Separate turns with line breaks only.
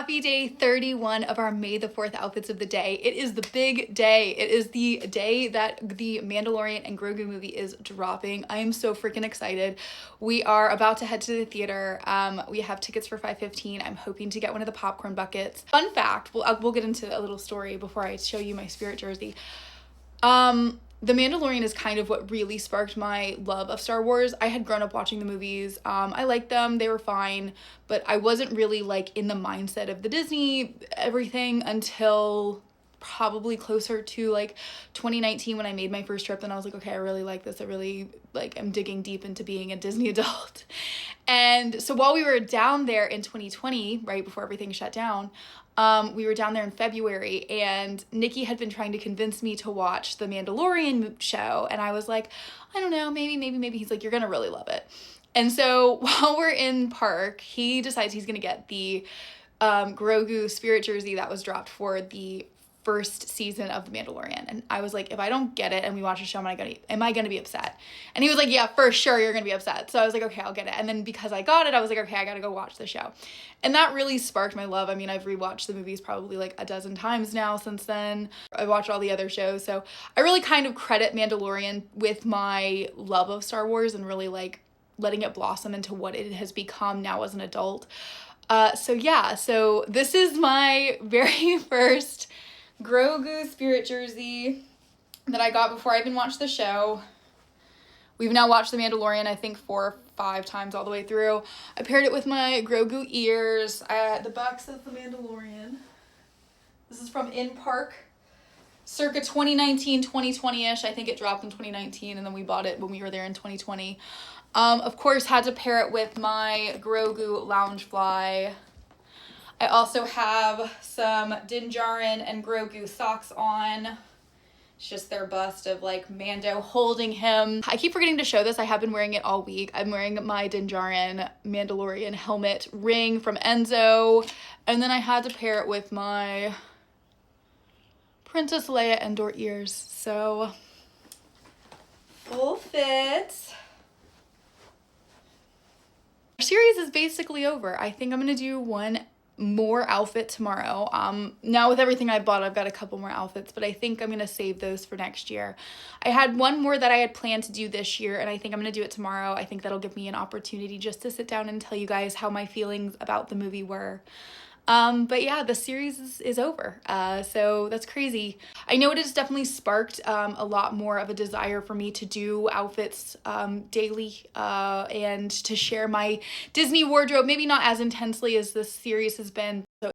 Happy day 31 of our May the 4th outfits of the day. It is the big day. It is the day that the Mandalorian and Grogu movie is dropping. I am so freaking excited. We are about to head to the theater. We have tickets for 5:15. I'm hoping to get one of the popcorn buckets. Fun fact, we'll get into a little story before I show you my Spirit jersey. The Mandalorian is kind of what really sparked my love of Star Wars. I had grown up watching the movies. I liked them. They were fine. But I wasn't really like in the mindset of the Disney everything until probably closer to like 2019 when I made my first trip. Then I was like, okay, I really like this. I really like am digging deep into being a Disney adult. And so while we were down there in 2020, right before everything shut down, we were down there in February, and Nikki had been trying to convince me to watch the Mandalorian show, and I was like, I don't know, maybe. He's like, you're gonna really love it. And so while we're in park, he decides he's gonna get the Grogu Spirit jersey that was dropped for the first season of The Mandalorian. And I was like, if I don't get it and we watch the show, am I gonna be upset? And he was like, yeah, for sure you're gonna be upset. So I was like, okay, I'll get it. And then because I got it, I was like, okay, I gotta go watch the show. And that really sparked my love. I mean, I've rewatched the movies probably like a dozen times now since then. I watched all the other shows. So I really kind of credit Mandalorian with my love of Star Wars and really like letting it blossom into what it has become now as an adult. So this is my very first Grogu Spirit jersey that I got before I even watched the show. We've now watched The Mandalorian, I think 4 or 5 times all the way through. I paired it with my Grogu ears. The back says The Mandalorian. This is from In Park, circa 2019, 2020-ish. I think it dropped in 2019, and then we bought it when we were there in 2020. Of course, had to pair it with my Grogu Loungefly. I also have some Jarin and Grogu socks on. It's just their bust of like Mando holding him. I keep forgetting to show this. I have been wearing it all week. I'm wearing my Jarin Mandalorian helmet ring from Enso. And then I had to pair it with my Princess Leia Endor ears. So, full fit. Our series is basically over. I think I'm gonna do one more outfit tomorrow. Now with everything I bought, I've got a couple more outfits, but I think I'm gonna save those for next year. I had one more that I had planned to do this year, and I think I'm gonna do it tomorrow. I think that'll give me an opportunity just to sit down and tell you guys how my feelings about the movie were. But yeah, the series is over. So that's crazy. I know it has definitely sparked a lot more of a desire for me to do outfits daily and to share my Disney wardrobe, maybe not as intensely as this series has been.